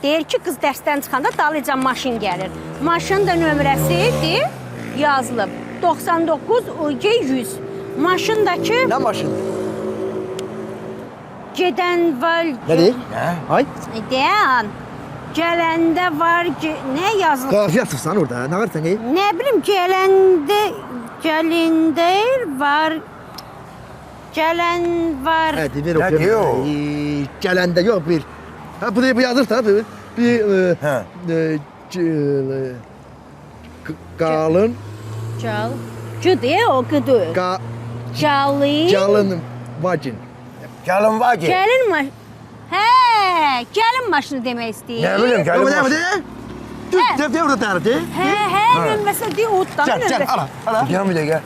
Deyir ki, qız dərsdən çıxanda dalıcan maşın gəlir. Maşının da nömrəsidir, yazılıb. 99 UG 100. Maşındakı... Nə maşın? Gedən var... Nə deyir? Ay. Deyən, gələndə var... Nə yazılıb? Qafiyə çıxsan orada, nə var sən? Nə bilim, gəlində var... Gələn var... Hə, demir oxuyur. Gələndə yox, bir... Ha, bu yazır da, bir... Qalın... Cal... Gıdı, o gıdı. Calın... Calın vagin. Gəlin vagin. Gəlin maşını. Hə, gəlin maşını demək istəyir. Nə bilim, gəlin maşını. Dur, orada dərdi. Hə, nömrəsi deyil, otdan nömrəsi. Gəl, ala. Deyəm bir dəqiqə.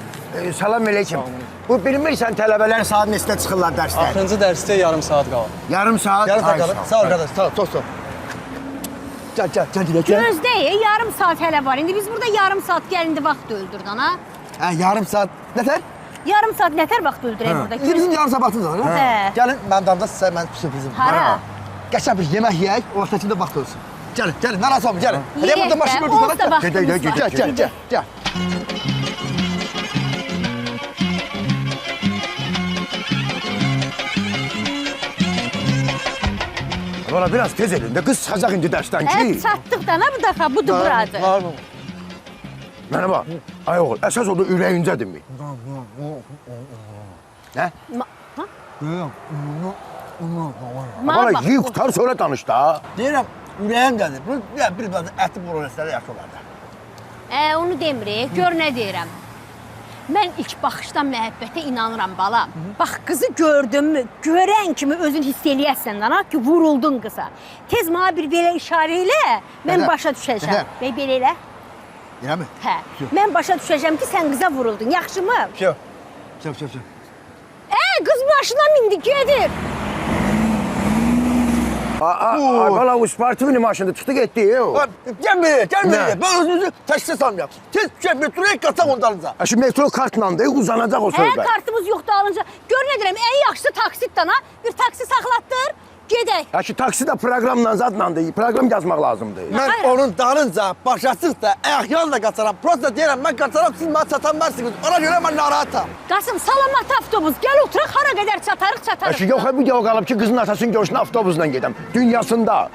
Salam əleykum. Bu bilmirsən tələbələr saat neçədə çıxırlar dərsdən? Axırıncı dərsdə yarım saat qalır. Yarım saat. Yarım saat qalır. Sağ ol qardaş, sağ ol, çox sağ ol. Gəl. Gözdeyi, yarım saat hələ var. İndi biz burada yarım saat gəlindi vaxt öldürdün, ha? Hə, yarım saat. Nətər? Yarım saat nətər vaxt öldürək burada? Bizim yarım saat vaxtımız var, Hə. Gəlin, mən damda sizə mən sürprizim. Hara? Qəşəng bir yemək yeyək, o vaxtında vaxt olsun. Gəlin, mən asam, gəlin. Yeyək də, onsuz da vaxtımız var. Gəl. Valla biraz tez edin de kız çıxacaq indi dərsdən Hə, ki. çatdıq da, nə bu dəfə, budur buradır. Mənə bax, ay oğul, əsas o da ürəyincədirmi? Nə? Valla yiy qutar sonra danış da. Deyirəm, ürəyim gəlir. Bir bazı əti bolonesləri yaxşı olar da. Onu demirik, gör nə deyirəm. Mən ilk baxışdan məhəbbətə inanıram balam. Bax, qızı gördünmü, görən kimi özün hiss eləyəsən dana ki, vuruldun qıza. Tez mənə bir belə işarə elə, mən başa düşəcəm. Və belə elə. Eləmi? Hə, mən başa düşəcəm ki, sən qıza vuruldun, yaxşımı? Şöp. Qız başına mindi, gedir. Ay valla o sportivini maşında çıxdı getdi. Gəlməyək. Ben özünüzü təşkil salmayam. Tez metroya qaçaq onlarınıza. Şu metro kartla da uzanacaq o söhbət. Kartımız yoxdur alınca. Gör nə deyirəm, ən yaxşısı taksit dana. Bir taksi saxlatdır, gedək. Ya ki taksi də proqramla zadla deyil, proqram yazmaq lazımdır. Mən onun dalınca başasıq da, ayaqyanla qaçaram. Prosta deyirəm, mən qaçaram, siz mənə çatanmərsiniz. Ona görə mən narahatam. Qasım, salamat avtobus, gəl oturaq, hara qədər çatarıq. Ya ki yox, bu yox qalıb ki, qızın atasının görüşünə avtobusla gedəm. Dünyasında.